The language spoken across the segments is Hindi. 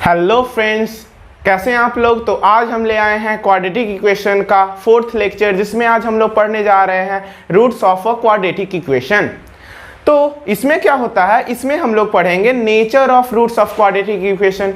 हेलो फ्रेंड्स, कैसे हैं आप लोग। तो आज हम ले आए हैं क्वाड्रेटिक इक्वेशन का 4th लेक्चर, जिसमें आज हम लोग पढ़ने जा रहे हैं roots of a quadratic equation. तो इसमें क्या होता है, इसमें हम लोग पढ़ेंगे nature of roots of quadratic equation.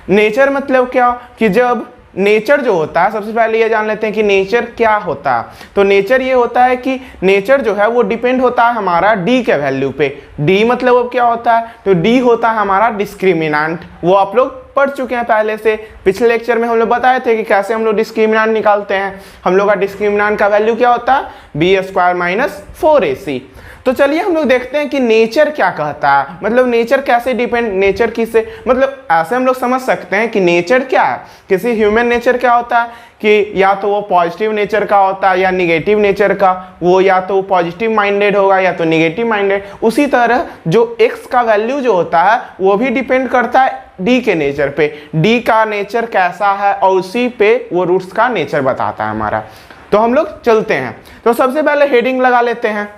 Nature मतलब क्या कि जब नेचर जो होता है, सबसे पहले ये जान लेते हैं कि नेचर क्या होता है। तो नेचर ये होता है कि नेचर जो है वो डिपेंड होता है हमारा डी के वैल्यू पे। डी मतलब अब क्या होता है, तो डी होता है हमारा डिस्क्रिमिनेंट। वो आप लोग पढ़ चुके हैं पहले से। पिछले लेक्चर में हम लोग बताए थे कि कैसे हम लोग डिस्क्रिमिनेंट निकालते हैं। हम लोग का डिस्क्रिमिनेंट का वैल्यू क्या होता है, b² माइनस 4ac। तो चलिए हम लोग देखते हैं कि नेचर क्या कहता है, मतलब नेचर कैसे डिपेंड, नेचर किससे, मतलब ऐसे हम लोग समझ सकते हैं कि नेचर क्या है। किसी ह्यूमन नेचर क्या होता है कि या तो वो पॉजिटिव नेचर का होता है या निगेटिव नेचर का, वो या तो पॉजिटिव माइंडेड होगा या तो निगेटिव माइंडेड। उसी तरह जो एक्स का वैल्यू जो होता है वो भी डिपेंड करता है डी के नेचर पे। डी का नेचर कैसा है और उसी पे वो रूट्स का नेचर बताता है हमारा। तो हम लोग चलते हैं। तो सबसे पहले हेडिंग लगा लेते हैं।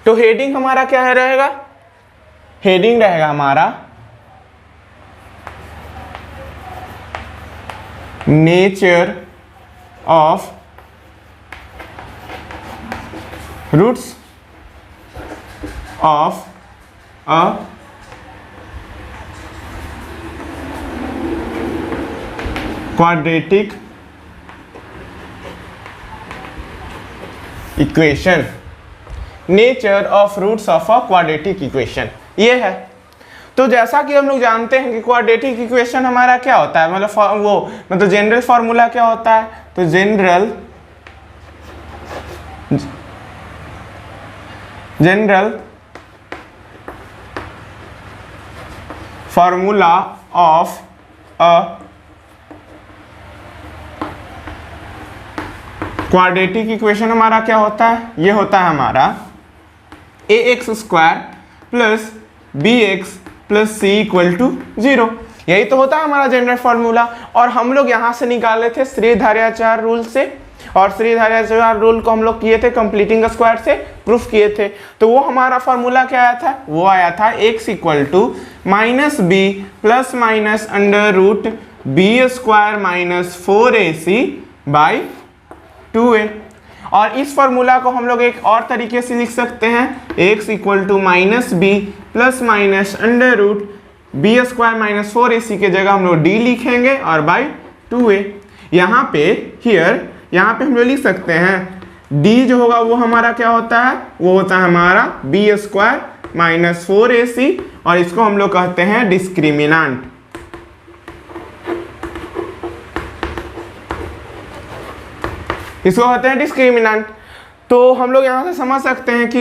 तो हेडिंग हमारा क्या है रहेगा, हेडिंग रहेगा हमारा nature of roots of a quadratic equation. Nature of roots of a quadratic equation ये है। तो जैसा कि हम लोग जानते हैं कि क्वाड्रेटिक इक्वेशन हमारा क्या होता है, मतलब जनरल फॉर्मूला क्या होता है, तो general formula of a quadratic equation हमारा क्या होता है, ये होता है हमारा ax² plus bx plus c equal to 0। यही तो होता है हमारा जनरल फॉर्मूला। और हम लोग यहाँ से निकाले थे श्रीधराचार्य रूल से, और श्रीधराचार्य रूल को हम लोग किए थे कंप्लीटिंग स्क्वायर से प्रूफ किए थे। तो वो हमारा फॉर्मूला क्या आया था, वो आया था x equal to minus b plus minus under root b² minus 4ac by 2a। और इस फॉर्मूला को हम लोग एक और तरीके से लिख सकते हैं, x equal to minus b plus minus under root b² minus 4ac के जगह हम लोग d लिखेंगे और बाई 2a। यहाँ पे हम लोग लिख सकते हैं d जो होगा वो हमारा क्या होता है, वो होता है हमारा b² माइनस 4ac, और इसको हम लोग कहते हैं डिस्क्रिमिनेंट। इसको कहते हैं डिस्क्रिमिनेंट। तो हम लोग यहाँ से समझ सकते हैं कि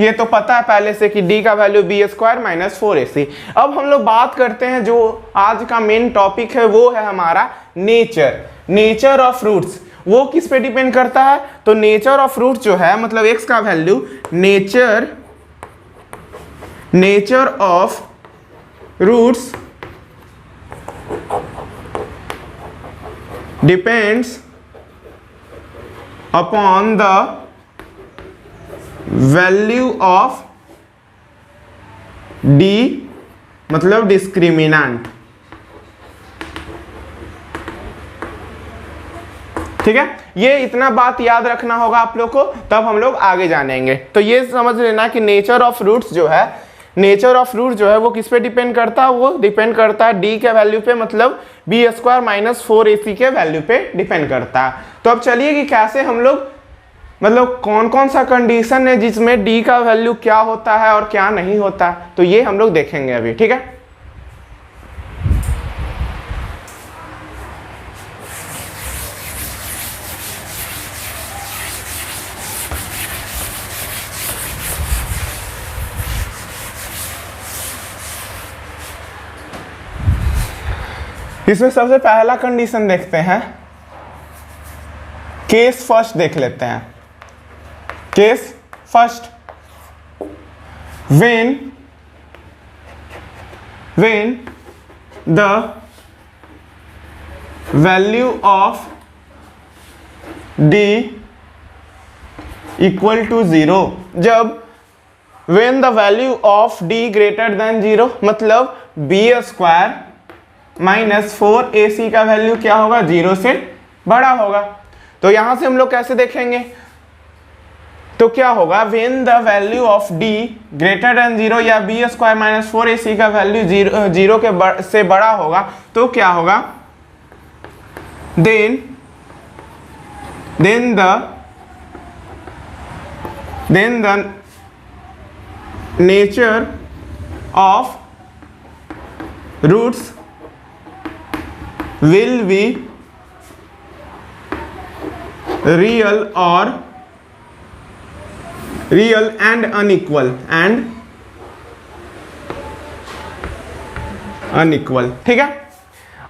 ये तो पता है पहले से कि d का वैल्यू b² माइनस 4ac। अब हम लोग बात करते हैं, जो आज का मेन टॉपिक है वो है हमारा नेचर ऑफ रूट्स। वो किस पे डिपेंड करता है, तो नेचर ऑफ रूट्स जो है मतलब x का value, nature of roots depends upon the value of d मतलब डिस्क्रिमिनेंट। ठीक है, ये इतना बात याद रखना होगा आप लोग को, तब हम लोग आगे जानेंगे। तो ये समझ लेना कि नेचर ऑफ रूट्स जो है वो किस पे डिपेंड करता है, वो डिपेंड करता है डी के वैल्यू पे, मतलब b² माइनस 4ac के वैल्यू पे डिपेंड करता है। तो अब चलिए कि कैसे हम लोग, मतलब कौन कौन सा कंडीशन है जिसमें डी का वैल्यू क्या होता है और क्या नहीं होता, तो ये हम लोग देखेंगे अभी। ठीक है, इसमें सबसे पहला कंडीशन देखते हैं, केस फर्स्ट देख लेते हैं। Case first, when the value of d equal to 0, जब when the value of d greater than 0, मतलब b² माइनस 4ac का वैल्यू क्या होगा, 0 से बड़ा होगा। तो यहां से हम लोग कैसे देखेंगे, तो क्या होगा, when the value of d greater than 0 या बी स्क्वायर माइनस 4ac का वैल्यू 0 के से बड़ा होगा, तो क्या होगा, then the nature of roots will be real and unequal ठीक है।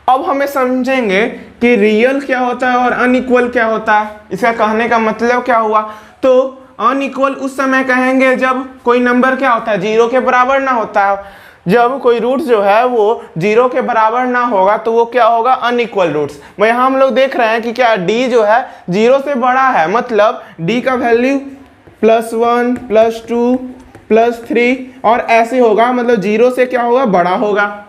अब हमें समझेंगे कि रियल क्या होता है और अनइक्वल क्या होता है। इसका कहने का मतलब क्या हुआ, तो अनइक्वल उस समय कहेंगे जब कोई नंबर क्या होता है, 0 के बराबर ना होता है। जब कोई रूट जो है वो 0 के बराबर ना होगा तो वो क्या होगा, अनइक्वल रूट्स। यहाँ हम लोग देख रहे हैं कि क्या d जो है 0 से बड़ा है, मतलब d का वैल्यू +1 +2 +3 और ऐसे होगा, मतलब 0 से क्या होगा, बड़ा होगा।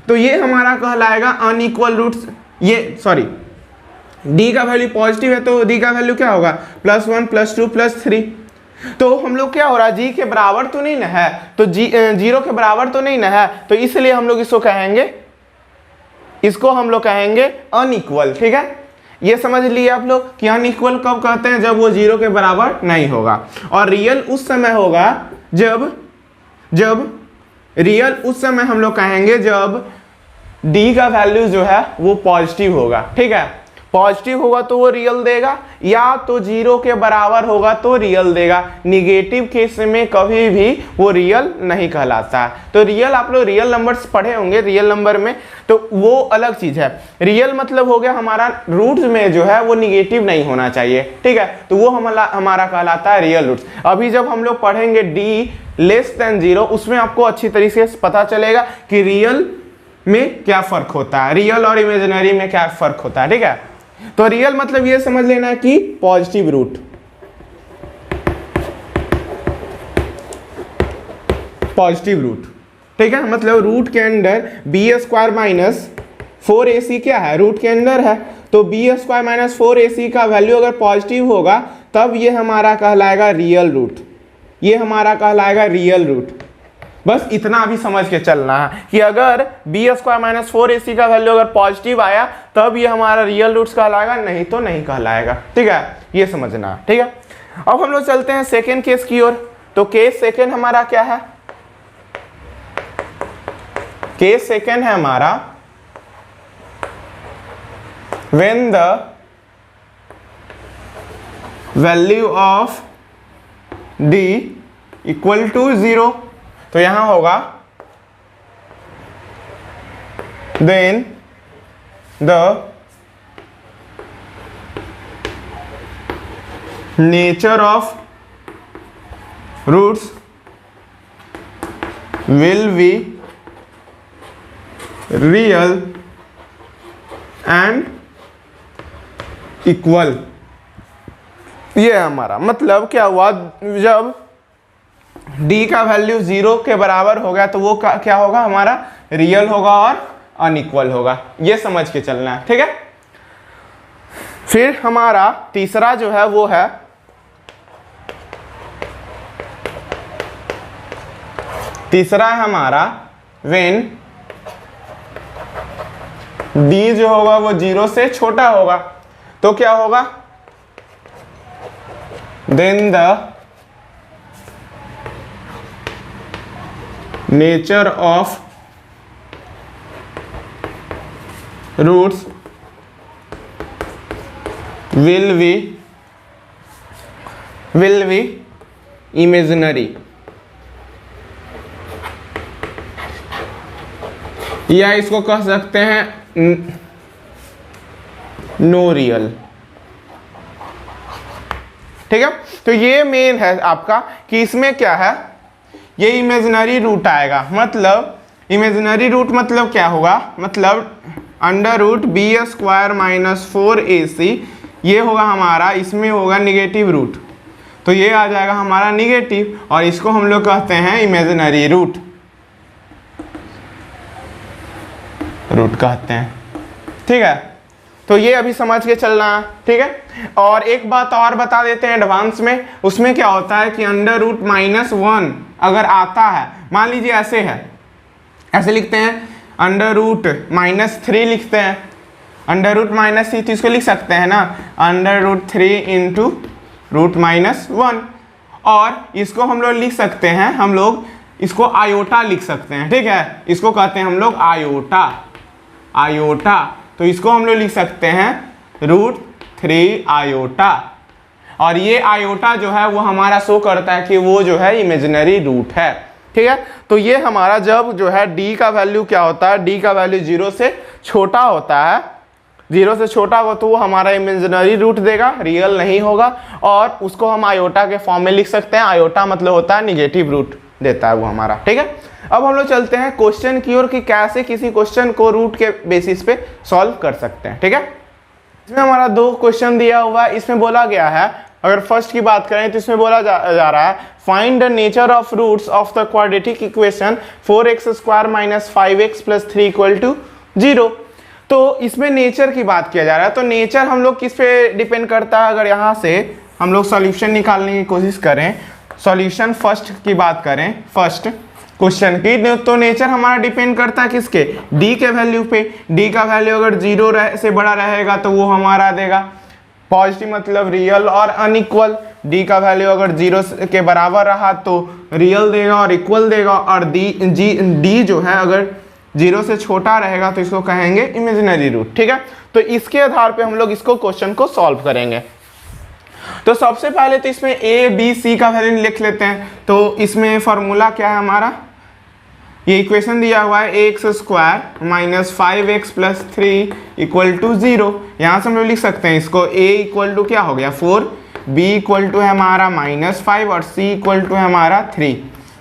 तो ये हमारा कहलाएगा अनइक्वल रूट्स। ये सॉरी, d का वैल्यू पॉजिटिव है तो d का वैल्यू क्या होगा, +1 +2 +3। तो हम लोग क्या हो रहा है, g के बराबर तो नहीं ना है, तो 0 के बराबर तो नहीं ना है, तो इसलिए हम लोग इसको हम लोग कहेंगे अनइक्वल। ठीक है, ये समझ लिए आप लोग कि अनइक्वल कब कहते हैं, जब वो 0 के बराबर नहीं होगा। और रियल उस समय होगा जब रियल उस समय हम लोग कहेंगे जब d का वैल्यू जो है वो पॉजिटिव होगा। ठीक है, पॉजिटिव होगा तो वो रियल देगा, या तो 0 के बराबर होगा तो रियल देगा। निगेटिव केस में कभी भी वो रियल नहीं कहलाता है। तो रियल, आप लोग रियल नंबर्स पढ़े होंगे, रियल नंबर में तो वो अलग चीज है। रियल मतलब हो गया हमारा रूट्स में जो है वो निगेटिव नहीं होना चाहिए। ठीक है, तो वो हमारा कहलाता है रियल रूट्स। अभी जब हम लोग पढ़ेंगे d लेस देन 0, उसमें आपको अच्छी तरीके से पता चलेगा कि रियल में क्या फर्क होता है, रियल और इमेजिनरी में क्या फर्क होता है। ठीक है, तो रियल मतलब ये समझ लेना कि पॉजिटिव रूट, ठीक है, मतलब रूट के अंदर b² माइनस 4ac क्या है, रूट के अंदर है, तो b² माइनस 4ac का वैल्यू अगर पॉजिटिव होगा तब ये हमारा कहलाएगा रियल रूट, ये हमारा कहलाएगा रियल रूट। बस इतना अभी समझ के चलना है कि अगर b² माइनस 4ac का वैल्यू अगर पॉजिटिव आया तब ये हमारा रियल रूट्स कहलाएगा, नहीं तो नहीं कहलाएगा। ठीक है, ये समझना है। ठीक है, अब हम लोग चलते हैं सेकेंड केस की ओर। तो केस सेकेंड हमारा क्या है, केस सेकेंड है हमारा when the value of d equal to 0। तो यहां होगा then the nature of roots will be real and equal. ये हमारा मतलब क्या हुआ, जब d का वैल्यू 0 के बराबर हो गया तो वो क्या होगा, हमारा रियल होगा और अनइक्वल होगा। ये समझ के चलना है। ठीक है, फिर हमारा तीसरा जो है वो है हमारा व्हेन d जो होगा वो 0 से छोटा होगा, तो क्या होगा, then the nature of roots will be imaginary, या इसको कह सकते हैं नो रियल। ठीक है, तो ये मेन है आपका कि इसमें क्या है, ये इमेजिनरी रूट आएगा। मतलब इमेजिनरी रूट मतलब क्या होगा, मतलब √b² माइनस 4ac, ये होगा हमारा, इसमें होगा निगेटिव रूट, तो ये आ जाएगा हमारा निगेटिव, और इसको हम लोग कहते हैं इमेजिनरी रूट। रूट कहते हैं। ठीक है, तो ये अभी समझ के चलना है। ठीक है, और एक बात और बता देते हैं एडवांस में, उसमें क्या होता है कि अंडर रूट -1 अगर आता है, मान लीजिए ऐसे है, ऐसे लिखते हैं अंडर रूट -3 लिखते हैं, अंडर रूट -3 तो इसको लिख सकते हैं ना अंडर रूट 3 इंटू रूट -1, और इसको हम लोग लिख सकते हैं, हम लोग इसको आयोटा लिख सकते हैं। ठीक है, इसको कहते हैं हम लोग आयोटा, आयोटा, तो इसको हम लोग लिख सकते हैं रूट 3 आयोटा, और ये आयोटा जो है वो हमारा शो करता है कि वो जो है इमेजिनरी रूट है। ठीक है, तो ये हमारा जब जो है d का वैल्यू क्या होता है, d का वैल्यू 0 से छोटा होता है, 0 से छोटा हो तो वो हमारा इमेजिनरी रूट देगा, रियल नहीं होगा, और उसको हम आयोटा के फॉर्म में लिख सकते हैं। आयोटा मतलब होता है निगेटिव रूट देता है वो हमारा। ठीक है, अब हम लोग चलते हैं क्वेश्चन की ओर कि कैसे किसी क्वेश्चन को रूट के बेसिस पे सॉल्व कर सकते हैं। ठीक है, इसमें हमारा 2 क्वेश्चन दिया हुआ है। इसमें बोला गया है, अगर फर्स्ट की बात करें तो इसमें बोला जा रहा है find the nature of roots of the quadratic equation 4x² - 5x + 3 = 0। तो इसमें नेचर की बात किया जा रहा है, तो नेचर हम लोग किस पे डिपेंड करता है, अगर यहाँ से हम लोग सॉल्यूशन निकालने की कोशिश करें, सॉल्यूशन फर्स्ट की बात करें, फर्स्ट क्वेश्चन की, तो नेचर हमारा डिपेंड करता है किसके, d के वैल्यू पे। d का वैल्यू अगर 0 से बड़ा रहेगा तो वो हमारा देगा पॉजिटिव, मतलब रियल और अनइक्वल। d का वैल्यू अगर 0 के बराबर रहा तो रियल देगा और इक्वल देगा, और d जो है अगर 0 से छोटा रहेगा तो इसको कहेंगे इमेजिनरी रूट। ठीक है, तो इसके आधार पे हम लोग इसको क्वेश्चन को सॉल्व करेंगे। तो सबसे पहले तो इसमें a b c का वैल्यू लिख लेते हैं। तो इसमें फॉर्मूला क्या है हमारा, ये इक्वेशन दिया हुआ है ax² - 5x + 3 = 0। यहाँ से हम लोग लिख सकते हैं इसको, a इक्वल टू क्या हो गया 4, b इक्वल टू है हमारा -5 और c इक्वल टू है हमारा 3।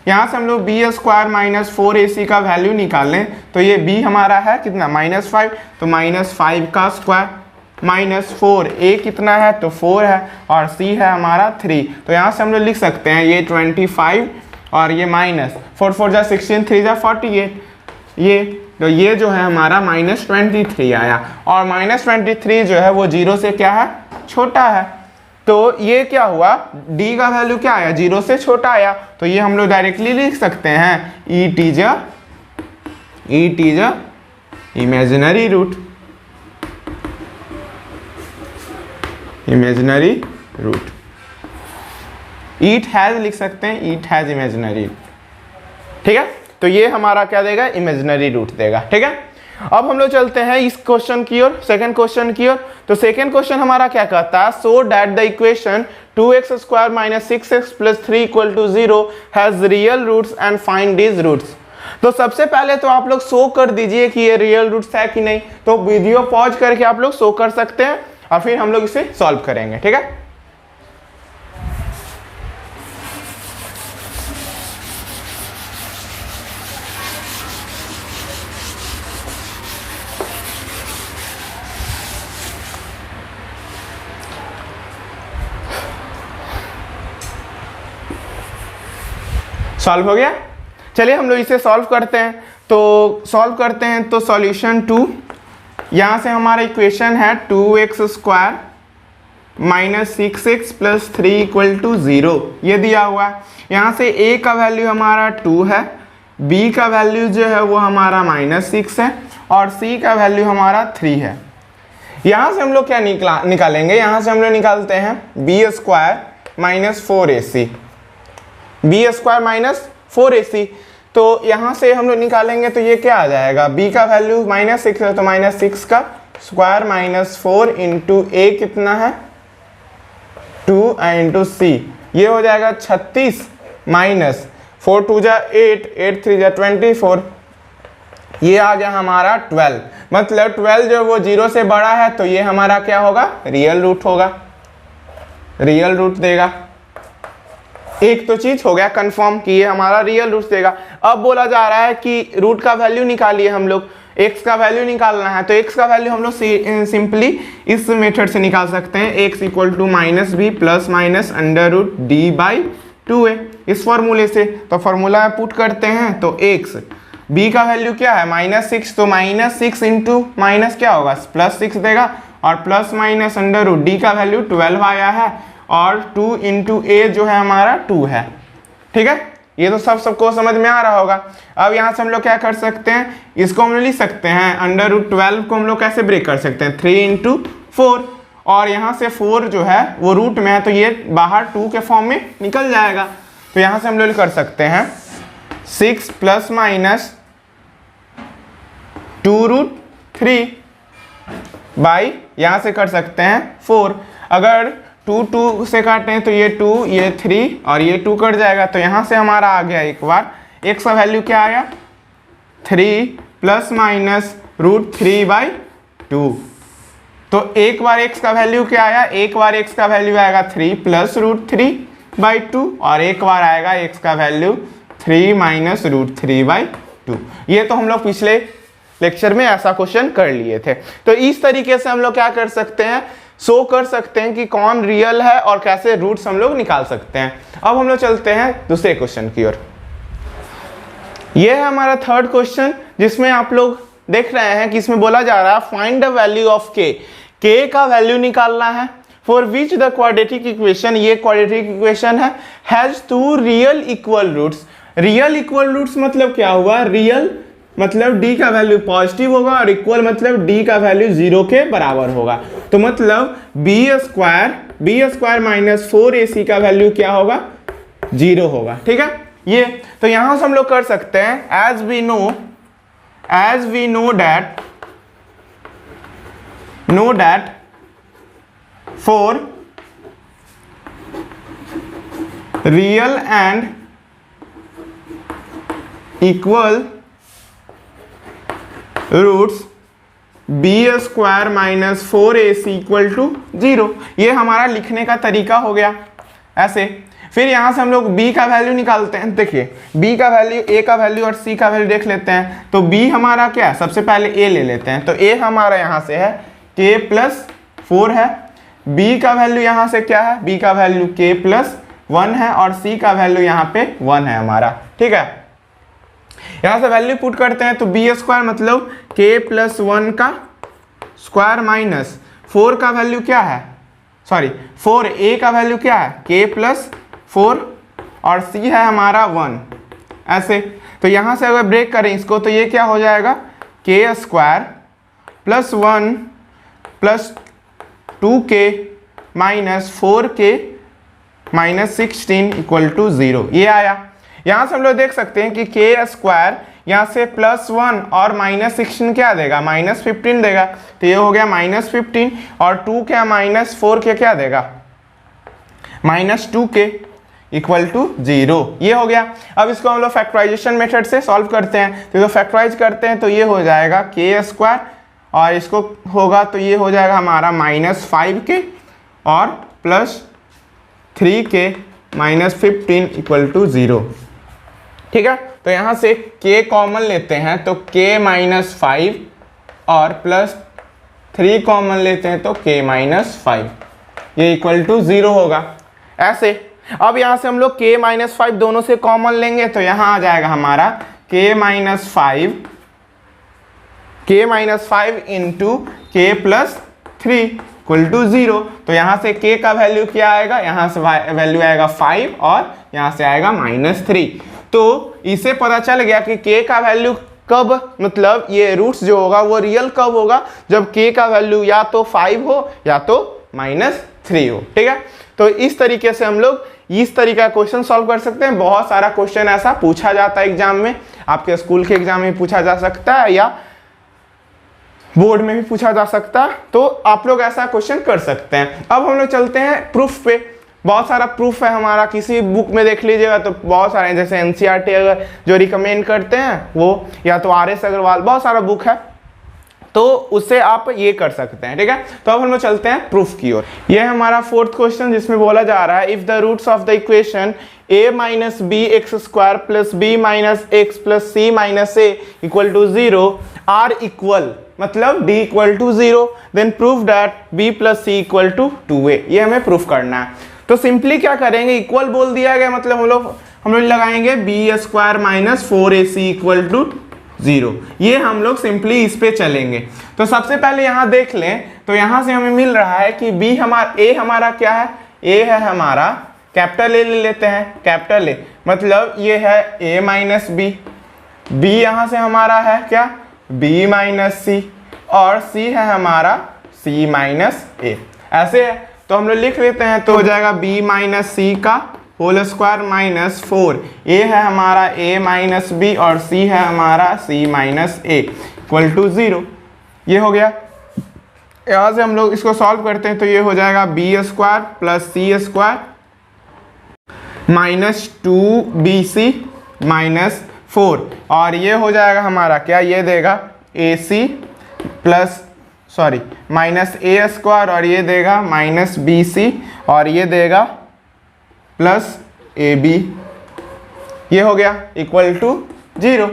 यहाँ से हम लोग b² - 4ac का वैल्यू निकाल लें तो ये b हमारा है कितना -5, तो -5 का स्क्वायर -4, a कितना है तो 4 है, और c है हमारा 3। तो यहाँ से हम लोग लिख सकते हैं ये 25 और ये -4 4 जा 16, 3 जा 48, ये तो ये जो है हमारा -23 आया, और -23 जो है वो 0 से क्या है, छोटा है। तो ये क्या हुआ, d का वैल्यू क्या आया, 0 से छोटा आया, तो ये हम लोग डायरेक्टली लिख सकते हैं it is a imaginary root, imaginary root. It has लिख सकते हैं, इट हैज इमेजिनरी। ठीक है, तो ये हमारा क्या देगा, इमेजिनरी रूट देगा। ठीक है, अब हम लोग चलते हैं इस क्वेश्चन की ओर, सेकंड क्वेश्चन की ओर। तो सेकंड क्वेश्चन हमारा क्या कहता है, so that the equation 2x² - 6x + 3 = 0 has real roots and find this roots. तो सबसे पहले तो आप लोग शो कर दीजिए कि ये रियल रूट्स है कि नहीं, तो वीडियो पॉज करके आप लोग शो कर सकते हैं, और फिर हम लोग इसे सॉल्व करेंगे। ठीक है, सॉल्व हो गया। चलिए हम लोग इसे सॉल्व करते हैं। तो सॉल्व करते हैं तो सॉल्यूशन 2, यहाँ से हमारा इक्वेशन है 2x² - 6x + 3 = 0, ये दिया हुआ है। यहाँ से a का वैल्यू हमारा 2 है, b का वैल्यू जो है वो हमारा -6 है, और c का वैल्यू हमारा 3 है। यहाँ से हम लोग क्या निकालेंगे, यहाँ से हम लोग निकालते हैं b² - 4ac, b² - 4ac। तो यहाँ से हम लोग निकालेंगे तो ये क्या आ जाएगा, b का वैल्यू -6 है तो -6 का स्क्वायर -4 इंटू a कितना है 2 इंटू c, ये हो जाएगा 36 -4 2 जा 8 8 3 जा 24, ये आ गया हमारा 12। मतलब 12 जो वो 0 से बड़ा है तो ये हमारा क्या होगा, रियल रूट होगा, रियल रूट देगा। एक तो चीज हो गया कंफर्म कि ये हमारा रियल रूट देगा। अब बोला जा रहा है कि रूट का वैल्यू निकालिए, हम लोग x का वैल्यू निकालना है। तो x का वैल्यू हम लोग सिंपली इस मेथड से निकाल सकते हैं, x = -b ± √d/2a, इस फॉर्मूले से। तो फॉर्मूला पुट करते हैं तो x b का वैल्यू क्या है -6, तो -6 इंटू माइनस क्या होगा +6 देगा, और plus minus under root D का वैल्यू 12 आया है, और 2 इंटू ए जो है हमारा 2 है। ठीक है, ये तो सबको समझ में आ रहा होगा। अब यहाँ से हम लोग क्या कर सकते हैं, इसको हम लोग लिख सकते हैं √12 को हम लोग कैसे ब्रेक कर सकते हैं 3 इंटू 4, और यहाँ से 4 जो है वो रूट में है तो ये बाहर 2 के फॉर्म में निकल जाएगा। तो यहाँ से हम लोग कर सकते हैं 6 प्लस माइनस 2√3 बाई यहाँ से कर सकते हैं 4। अगर 2 से काटें तो ये 2 ये 3 और ये 2 कट जाएगा, तो यहाँ से हमारा आ गया एक बार x का वैल्यू क्या आया 3 प्लस माइनस √3/2। तो एक बार x का वैल्यू क्या आया, एक बार x का वैल्यू आएगा 3 प्लस √3/2, और एक बार आएगा x का वैल्यू 3 माइनस √3/2। ये तो हम लोग पिछले लेक्चर में ऐसा क्वेश्चन कर लिए थे। तो इस तरीके से हम लोग क्या कर सकते हैं, शो कर सकते हैं कि कौन रियल है और कैसे रूट्स हम लोग निकाल सकते हैं। अब हम लोग चलते हैं दूसरे क्वेश्चन की ओर। यह है हमारा थर्ड क्वेश्चन, जिसमें आप लोग देख रहे हैं कि इसमें बोला जा रहा है फाइंड द वैल्यू ऑफ के का वैल्यू निकालना है for which the quadratic equation, ये क्वाड्रेटिक इक्वेशन है, has 2 real equal roots. Real equal roots मतलब क्या हुआ, रियल मतलब d का वैल्यू पॉजिटिव होगा और इक्वल मतलब d का वैल्यू 0 के बराबर होगा। तो मतलब b स्क्वायर माइनस 4ac का वैल्यू क्या होगा 0 होगा। ठीक है, ये तो यहां से हम लोग कर सकते हैं as we know that for real and equal roots b square minus 4ac equal to 0। ये हमारा लिखने का तरीका हो गया ऐसे। फिर यहाँ से हम लोग b का वैल्यू निकालते हैं। देखिए b का वैल्यू, a का वैल्यू और c का वैल्यू देख लेते हैं। तो b हमारा क्या है, सबसे पहले a ले लेते हैं। तो a हमारा यहाँ से है k प्लस 4 है, b का वैल्यू यहाँ से क्या है, b का वैल्यू k प्लस 1 है, और c का वैल्यू यहाँ पे 1 है हमारा। ठीक है, यहाँ से वैल्यू पुट करते हैं तो b स्क्वायर मतलब k प्लस 1 का स्क्वायर माइनस 4 का वैल्यू क्या है, सॉरी 4a का वैल्यू क्या है k प्लस 4, और c है हमारा 1 ऐसे। तो यहाँ से अगर ब्रेक करें इसको तो ये क्या हो जाएगा k square plus 1 plus 2k minus 4k minus 16 equal to 0, ये आया। यहाँ से हम लोग देख सकते हैं कि k स्क्वायर यहाँ से +1 और -16 क्या देगा -15 देगा। तो ये हो गया -15, और 2 क्या -4 क्या देगा -2k इक्वल टू 0, ये हो गया। अब इसको हम लोग फैक्टराइजेशन मेथड से सॉल्व करते हैं। तो फैक्टराइज करते हैं तो ये हो जाएगा k स्क्वायर, और इसको होगा तो ये हो जाएगा हमारा -5k और +3k -15 इक्वल टू 0। ठीक है, तो यहाँ से k कॉमन लेते हैं तो k -5 और +3 कॉमन लेते हैं तो k -5, ये इक्वल टू 0 होगा ऐसे। अब यहाँ से हम लोग k -5 दोनों से कॉमन लेंगे तो यहाँ आ जाएगा हमारा k -5 into k plus 3 equal to 0। तो यहाँ से k का वैल्यू क्या आएगा, यहाँ से वैल्यू आएगा 5 और यहाँ से आएगा -3। तो इसे पता चल गया कि k का वैल्यू कब, मतलब ये रूट्स जो होगा वो रियल कब होगा, जब k का वैल्यू या तो 5 हो या तो -3 हो। ठीक है, तो इस तरीके से हम लोग इस तरीके का क्वेश्चन सॉल्व कर सकते हैं। बहुत सारा क्वेश्चन ऐसा पूछा जाता है एग्जाम में, आपके स्कूल के एग्जाम में पूछा जा सकता है या बोर्ड में भी पूछा जा सकता है, तो आप लोग ऐसा क्वेश्चन कर सकते हैं। अब हम लोग चलते हैं प्रूफ पे। बहुत सारा प्रूफ है हमारा, किसी बुक में देख लीजिएगा तो बहुत सारे, जैसे एनसीईआरटी अगर जो रिकमेंड करते हैं वो, या तो आरएस अग्रवाल, बहुत सारा बुक है, तो उससे आप ये कर सकते हैं। ठीक है, तो अब हम लोग चलते हैं प्रूफ की ओर। ये है हमारा फोर्थ क्वेश्चन, जिसमें बोला जा रहा है if the roots of the equation a minus b x square plus b minus x plus c minus a equal to 0 are equal, मतलब d equal to 0, then prove that b plus c equal to 2a। ये हमें प्रूफ करना है। तो सिंपली क्या करेंगे, इक्वल बोल दिया गया मतलब हम लोग लगाएंगे b square minus 4ac equal to 0। ये हम लोग सिंपली इस पे चलेंगे। तो सबसे पहले यहाँ देख लें, तो यहाँ से हमें मिल रहा है कि बी हमारा ए हमारा क्या है, ए है हमारा कैपिटल ए ले लेते हैं, कैपिटल ए मतलब ये है ए माइनस बी, बी यहाँ से हमारा है क्या बी माइनस सी, और सी है हमारा सी माइनस ए। ऐसे है तो हम लोग लिख लेते हैं, तो हो जाएगा बी माइनस सी का होल स्क्वायर माइनस 4, ए है हमारा ए माइनस बी और सी है हमारा सी माइनस ए इक्वल टू 0। ये हो गया। यहाँ से हम लोग इसको सॉल्व करते हैं, तो ये हो जाएगा B square plus c square minus 2bc minus 4, और ये हो जाएगा हमारा क्या, ये देगा ac प्लस सॉरी माइनस ए स्क्वायर, और ये देगा माइनस bc, और ये देगा प्लस ab। ये हो गया इक्वल टू 0।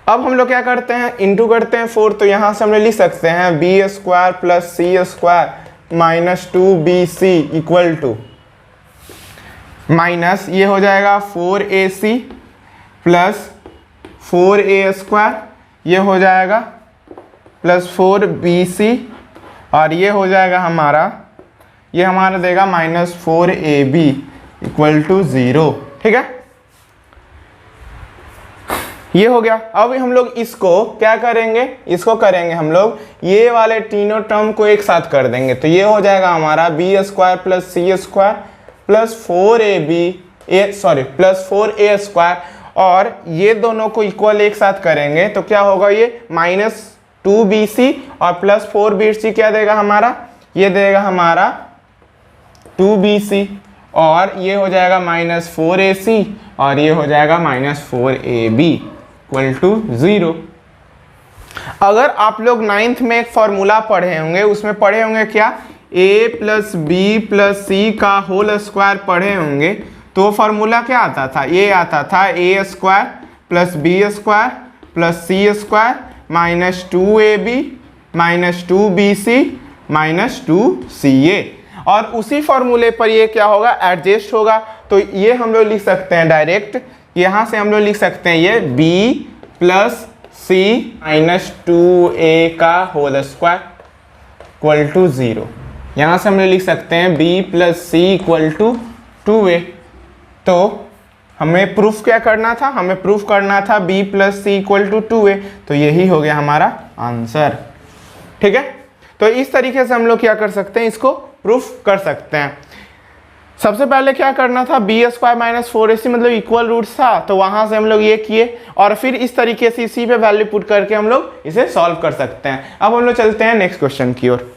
अब हम लोग क्या करते हैं, इंटू करते हैं 4, तो यहाँ से हम लोग लिख सकते हैं b square plus c square minus 2bc equal to minus ये हो जाएगा 4ac प्लस 4a स्क्वायर, ये हो जाएगा प्लस 4bc, और ये हो जाएगा हमारा, ये हमारा देगा माइनस 4ab इक्वल टू 0। ठीक है, ये हो गया। अब हम लोग इसको क्या करेंगे, इसको करेंगे हम लोग ये वाले तीनों टर्म को एक साथ कर देंगे, तो ये हो जाएगा हमारा B square plus c square plus 4a square, और ये दोनों को इक्वल एक साथ करेंगे तो क्या होगा, ये माइनस 2bc और प्लस 4bc क्या देगा हमारा, ये देगा हमारा 2bc, और ये हो जाएगा माइनस 4ac, और ये हो जाएगा माइनस 4ab इक्वल टू 0। अगर आप लोग 9th में एक फॉर्मूला पढ़े होंगे, उसमें पढ़े होंगे क्या, a प्लस बी प्लस सी का होल स्क्वायर पढ़े होंगे, तो फॉर्मूला क्या आता था, ये आता था a square plus b square plus c square minus 2ab minus 2bc minus 2ca, और उसी फॉर्मूले पर ये क्या होगा, एडजस्ट होगा। तो ये हम लोग लिख सकते हैं डायरेक्ट, यहाँ से हम लोग लिख सकते हैं ये b plus c minus 2a का होल स्क्वायर इक्वल टू 0। यहाँ से हम लोग लिख सकते हैं b plus c equal to 2a। तो हमें प्रूफ क्या करना था, हमें प्रूफ करना था b plus c equal to 2a, तो यही हो गया हमारा आंसर। ठीक है, तो इस तरीके से हम लोग क्या कर सकते हैं, इसको प्रूफ कर सकते हैं। सबसे पहले क्या करना था, बी स्क्वायर माइनस 4ac मतलब इक्वल रूट्स था, तो वहां से हम लोग ये किए, और फिर इस तरीके से इसी पे वैल्यू पुट करके हम लोग इसे सॉल्व कर सकते हैं। अब हम लोग चलते हैं नेक्स्ट क्वेश्चन की ओर।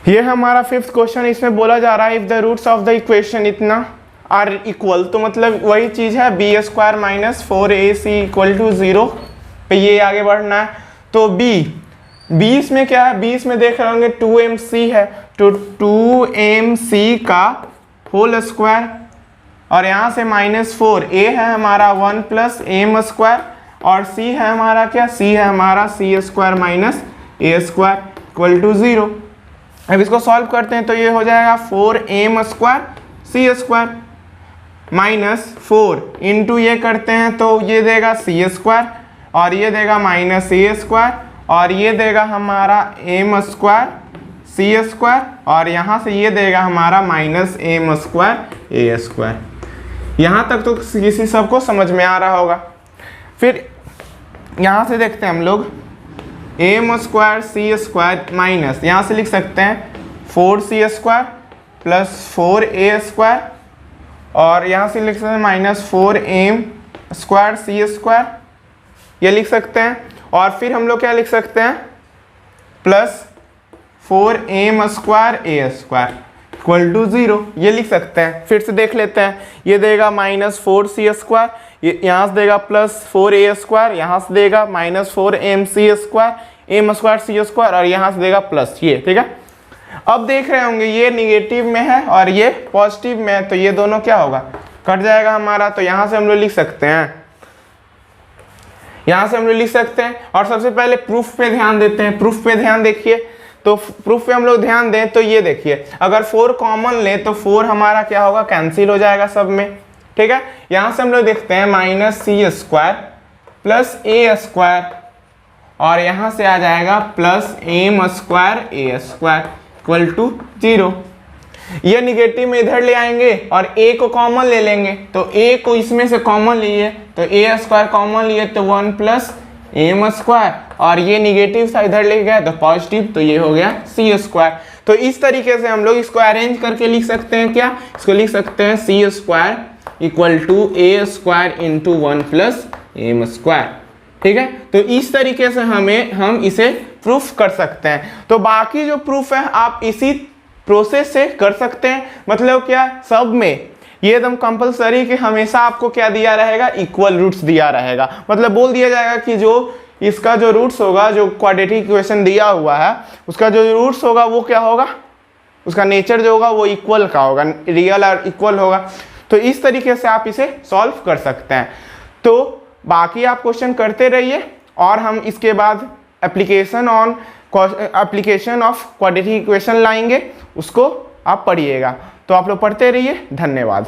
ये हमारा 5th क्वेश्चन, इसमें बोला जा रहा है if the roots of the equation इतना आर इक्वल, तो मतलब वही चीज है b square minus 4ac equal to 0 पे ये आगे बढ़ना है। तो बी इसमें क्या है, बी इसमें देख रहे होंगे 2mc है, तो 2mc का होल स्क्वायर, और यहाँ से माइनस 4, a है हमारा 1 प्लस m स्क्वायर, और c है हमारा क्या, c है हमारा c square minus a square equal to 0। अब इसको सॉल्व करते हैं, तो ये हो जाएगा 4m square c square minus 4 into ये करते हैं, तो ये देगा c स्क्वायर, और ये देगा माइनस a स्क्वायर, और ये देगा हमारा m स्क्वायर सी स्क्वायर, और यहाँ से ये देगा हमारा minus m square a square. यहाँ तक तो किसी सबको समझ में आ रहा होगा। फिर यहाँ से देखते हैं हम लोग m स्क्वायर सी स्क्वायर माइनस, यहाँ से लिख सकते हैं 4c square plus 4a square, और यहाँ से लिख सकते हैं माइनस 4m स्क्वायर सी स्क्वायर, ये लिख सकते हैं। और फिर हम लोग क्या लिख सकते हैं, plus 4m square a square equal to 0, ये लिख सकते हैं। फिर से देख लेते हैं, ये देगा माइनस 4c स्क्वायर, यहाँ से देगा प्लस 4a स्क्वायर, यहाँ से देगा minus 4mc square m square c square, और यहाँ से देगा प्लस ये। ठीक है, अब देख रहे होंगे ये निगेटिव में है और ये पॉजिटिव में है, तो ये दोनों क्या होगा, कट जाएगा हमारा। तो यहाँ से हम लोग लिख सकते हैं, यहाँ से हम लोग लिख सकते हैं। और सबसे पहले प्रूफ पे ध्यान देते हैं। प्रूफ पे ध्यान देखिए, तो प्रूफ पे हम लोग ध्यान दें तो ये देखिए, अगर 4 कॉमन ले तो 4 हमारा क्या होगा, कैंसिल हो जाएगा सब में। ठीक है, यहाँ से हम लोग देखते हैं minus c square plus a square और यहाँ से आ जाएगा plus m square a square equal to 0। ये निगेटिव में इधर ले आएंगे और a को कॉमन ले लेंगे, तो a को इसमें से कॉमन लिए तो a स्क्वायर कॉमन लिए तो 1 प्लस एम स्क्वायर और ये निगेटिव सा इधर ले गया तो पॉजिटिव, तो ये हो गया c स्क्वायर। तो इस तरीके से हम लोग इसको अरेंज करके लिख सकते हैं। क्या इसको लिख सकते हैं c square equal to a square into 1 plus m square. ठीक है, तो इस तरीके से हम इसे प्रूफ कर सकते हैं। तो बाकी जो प्रूफ है आप इसी प्रोसेस से कर सकते हैं। मतलब क्या, सब में ये एकदम कंपलसरी कि हमेशा आपको क्या दिया रहेगा, इक्वल रूट्स दिया रहेगा। मतलब बोल दिया जाएगा कि जो इसका जो रूट्स होगा, जो क्वाड्रेटिक इक्वेशन दिया हुआ है उसका जो रूट्स होगा वो क्या होगा, उसका नेचर जो होगा वो इक्वल का होगा, रियल और इक्वल होगा। तो इस तरीके से आप इसे सॉल्व कर सकते हैं। तो बाकी आप क्वेश्चन करते रहिए और हम इसके बाद एप्लीकेशन ऑफ क्वाड्रेटिक इक्वेशन लाएंगे, उसको आप पढ़िएगा। तो आप लोग पढ़ते रहिए। धन्यवाद।